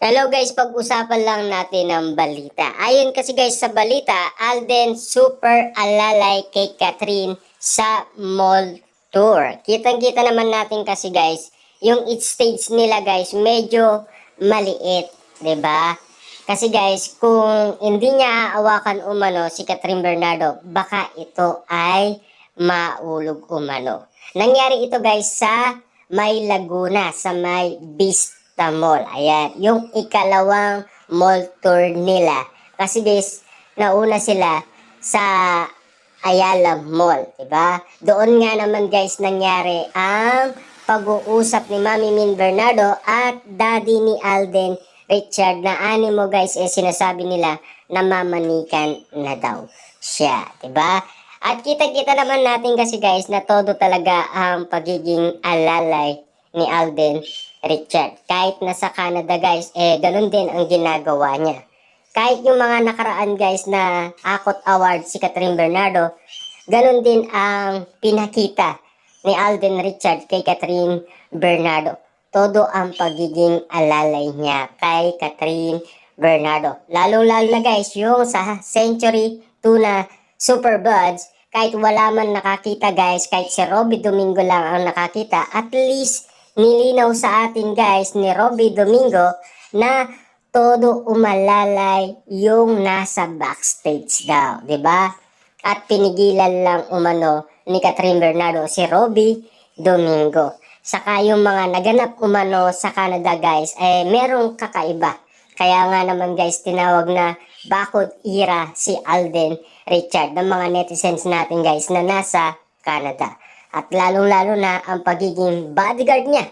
Hello guys, pag-usapan lang natin ang balita. Ayon kasi guys sa balita, Alden super alalay kay Catherine sa mall tour. Kitang-kita naman natin kasi guys, yung stage nila guys medyo maliit, 'di ba? Kasi guys, kung hindi niya aawakan umano si Catherine Bernardo, baka ito ay maulog umano. Nangyari ito guys sa May Laguna, sa May Vista Mall. Ayan, yung ikalawang mall tour nila. Kasi guys, nauna sila sa Ayala Mall, diba? Doon nga naman guys nangyari ang pag-uusap ni Mami Min Bernardo at Daddy ni Alden Richard na animo guys sinasabi nila na mamanikan na daw siya, diba? At kita-kita naman natin kasi guys na todo talaga ang pagiging alalay ni Alden Richard. Kahit nasa Canada guys, ganun din ang ginagawa niya. Kahit yung mga nakaraan guys na Akot Award si Catherine Bernardo, ganun din ang pinakita ni Alden Richard kay Catherine Bernardo. Todo ang pagiging alalay niya kay Catherine Bernardo. Lalo-lalo na guys, yung sa Century Tuna Super Buds, kahit wala man nakakita guys, kahit si Robby Domingo lang ang nakakita, at least nilinaw sa atin guys ni Robby Domingo na todo umalalay yung nasa backstage daw, 'di ba? At pinigilan lang umano ni Catherine Bernardo si Robby Domingo. Saka yung mga naganap umano sa Canada guys, merong kakaiba. Kaya nga naman guys, tinawag na bakod ira si Alden Richard ng mga netizens natin guys na nasa Canada. At lalong-lalo na ang pagiging bodyguard niya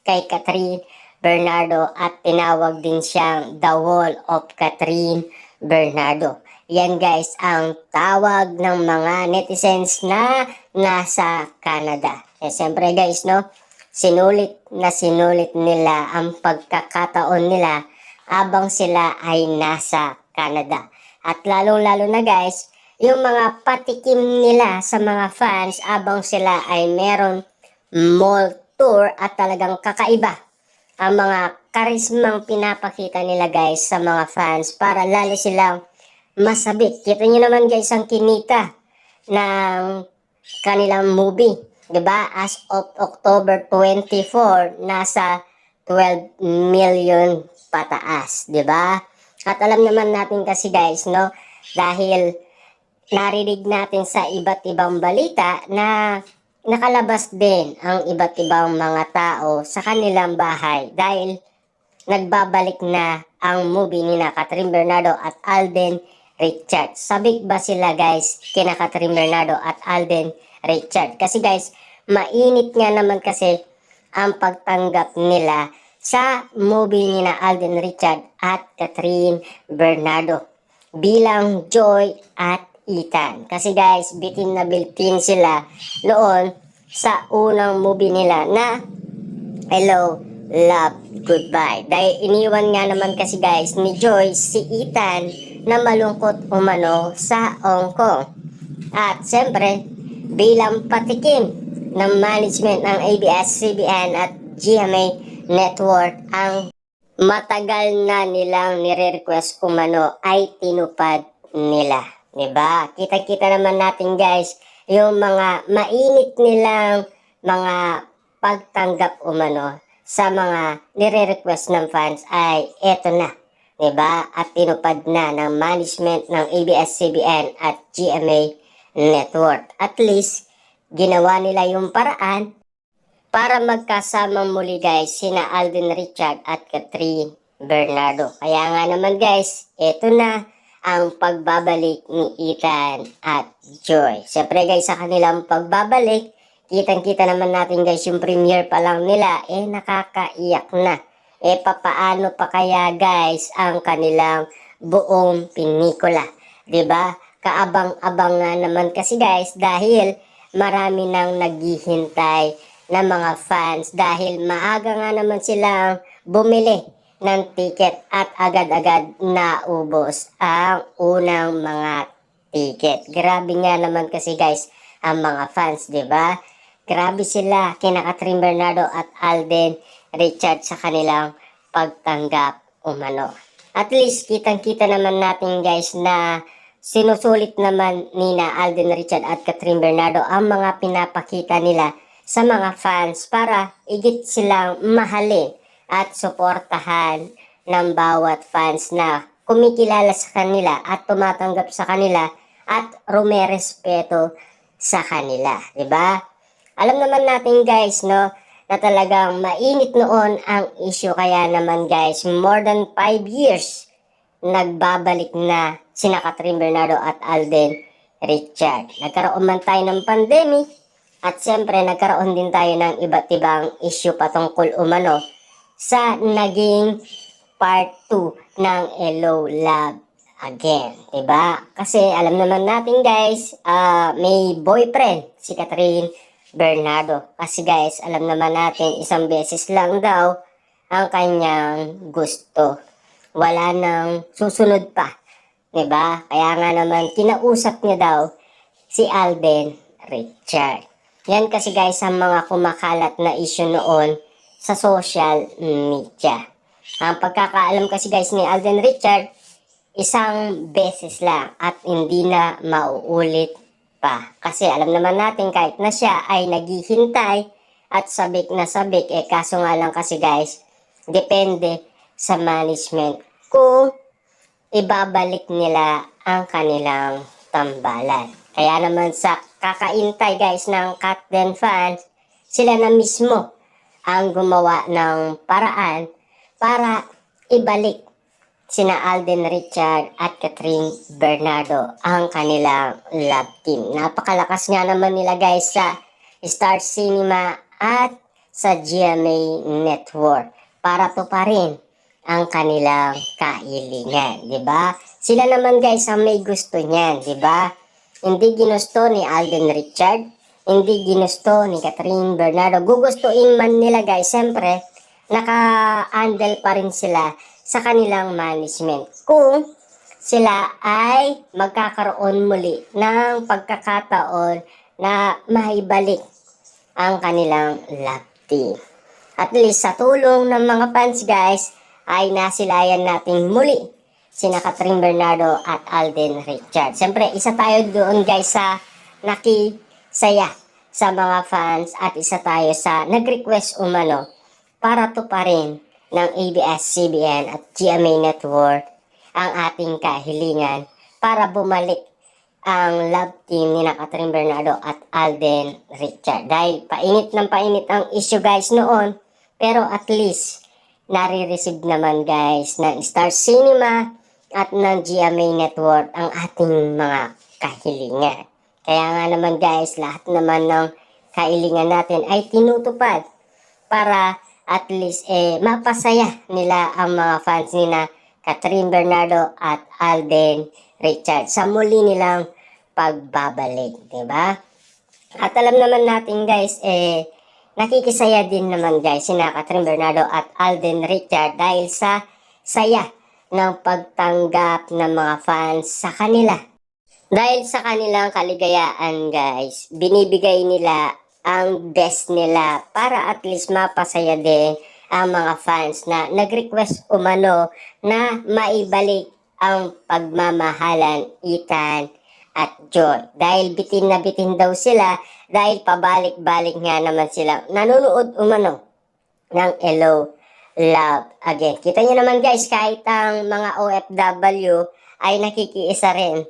kay Catherine Bernardo at tinawag din siyang The Wall of Catherine Bernardo. Yan guys ang tawag ng mga netizens na nasa Canada. Siyempre guys, no, sinulit nila ang pagkakataon nila habang sila ay nasa Canada. At lalong-lalo na guys, yung mga patikim nila sa mga fans habang sila ay meron mall tour at talagang kakaiba ang mga karismang pinapakita nila guys sa mga fans para lalo silang masabik. Kita nyo naman guys ang kinita ng kanilang movie. 'Di ba? As of October 24, nasa 12 million pataas, 'di ba? At alam naman natin kasi guys, no, dahil narinig natin sa iba't ibang balita na nakalabas din ang iba't ibang mga tao sa kanilang bahay dahil nagbabalik na ang movie ni na Catherine Bernardo at Alden Richard. Sabik ba sila guys kina Catherine Bernardo at Alden Richard? Kasi guys, mainit nga naman kasi ang pagtanggap nila sa movie ni na Alden Richard at Catherine Bernardo bilang Joy at Ethan. Kasi guys, bitin na bitin sila noon sa unang movie nila na Hello, Love, Goodbye. Dahil iniwan nga naman kasi guys ni Joy si Ethan na malungkot umano sa Hong Kong. At siyempre, bilang patikim ng management ng ABS-CBN at GMA Network, ang matagal na nilang nire-request umano ay tinupad nila. Diba? Kita-kita naman natin guys, yung mga mainit nilang mga pagtanggap umano sa mga nire-request ng fans ay eto na. Diba? At tinupad na ng management ng ABS-CBN at GMA Network. At least, ginawa nila yung paraan para magkasama muli guys sina Alden Richard at Catherine Bernardo. Kaya nga naman guys, eto na ang pagbabalik ni Ethan at Joy. Siyempre guys, sa kanilang pagbabalik, kitang-kita naman natin guys yung premiere pa lang nila, nakakaiyak na. Papaano pa kaya guys ang kanilang buong pinikula? 'Di ba? Kaabang-abang nga naman kasi guys dahil marami nang naghihintay na mga fans dahil maaga nga naman silang bumili ng ticket at agad-agad naubos ang unang mga ticket. Grabe nga naman kasi guys ang mga fans, 'di ba? Grabe sila kina Catherine Bernardo at Alden Richard sa kanilang pagtanggap umano. At least kitang-kita naman natin guys na sinusulit naman nina Alden Richard at Catherine Bernardo ang mga pinapakita nila sa mga fans para igit silang mahalin at suportahan ng bawat fans na kumikilala sa kanila at tumatanggap sa kanila at rumerespeto sa kanila, 'di ba? Alam naman natin guys, no, na talagang mainit noon ang issue, kaya naman guys, more than 5 years nagbabalik na sina Catherine Bernardo at Alden Richard. Nagkaroon man tayo ng pandemic at siyempre nagkaroon din tayo ng iba't ibang issue patungkol umano sa naging part 2 ng Hello Love Again, diba? Kasi alam naman natin guys, may boyfriend si Catherine Bernardo. Kasi guys, alam naman natin isang beses lang daw ang kanyang gusto. Wala nang susunod pa, diba? Kaya nga naman kinausap niya daw si Alden Richard. Yan kasi guys ang mga kumakalat na issue noon sa social media. Ang pagkakaalam kasi guys ni Alden Richard, isang beses lang at hindi na mauulit pa. Kasi alam naman natin kahit na siya ay naghihintay at sabik na sabik, kaso nga lang kasi guys, depende sa management kung ibabalik nila ang kanilang tambalan. Kaya naman sa kakaintay guys ng Katden fans, sila na mismo ang gumawa ng paraan para ibalik sina Alden Richard at Catherine Bernardo ang kanilang love team. Napakalakas nga naman nila guys sa Star Cinema at sa GMA Network para tuparin ang kanilang kahilingan, di ba? Sila naman guys ang may gusto niyan, di ba? Hindi ginusto ni Alden Richard, hindi ginusto ni Catherine Bernardo. Gugustuin man nila guys, siyempre, naka-handle pa rin sila sa kanilang management kung sila ay magkakaroon muli ng pagkakataon na maibalik ang kanilang love team. At least sa tulong ng mga fans guys, ay nasilayan natin muli sina Catherine Bernardo at Alden Richard. Siyempre, isa tayo doon guys sa nakisaya sa mga fans at isa tayo sa nag-request umano para tuparin ng ABS-CBN at GMA Network ang ating kahilingan para bumalik ang love team ni Catherine Bernardo at Alden Richard. Dahil painit ng painit ang issue guys noon, pero at least nare-receive naman guys ng Star Cinema at ng GMA Network ang ating mga kahilingan. Kaya nga naman guys, lahat naman ng kahilingan natin ay tinutupad para at least mapasaya nila ang mga fans nina Catherine Bernardo at Alden Richard sa muli nilang pagbabalik, diba? At alam naman natin guys, nakikisaya din naman guys sina Catherine Bernardo at Alden Richard dahil sa saya ng pagtanggap ng mga fans sa kanila. Dahil sa kanilang kaligayaan guys, binibigay nila ang best nila para at least mapasaya din ang mga fans na nag-request umano na maibalik ang pagmamahalan Ethan at Joy. Dahil bitin na bitin daw sila dahil pabalik-balik nga naman sila nanonood umano ng Hello Love Again. Kita nyo naman guys, kahit ang mga OFW ay nakikiisa rin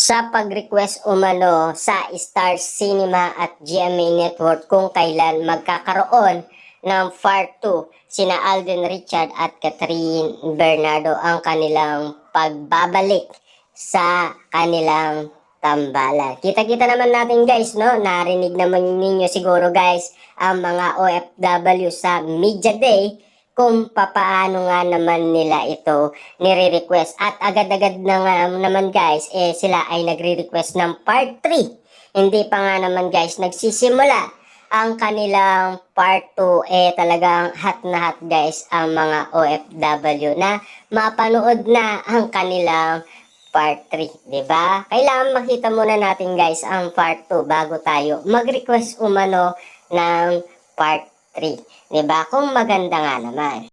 sa pag-request umano sa Star Cinema at GMA Network kung kailan magkakaroon ng part 2 sina Alden Richard at Catherine Bernardo ang kanilang pagbabalik sa kanilang tambalan. Kita-kita naman natin guys, no? Narinig naman ninyo siguro guys ang mga OFW sa Media Day kung papaano nga naman nila ito nire-request. At agad-agad na nga naman guys, sila ay nagre-request ng part 3. Hindi pa nga naman guys nagsisimula ang kanilang part 2. Talagang hot na hot guys ang mga OFW na mapanood na ang kanilang part 3, diba? Kailangan makita muna natin guys ang part 2 bago tayo mag-request umano ng part 3, diba? Kung maganda nga naman.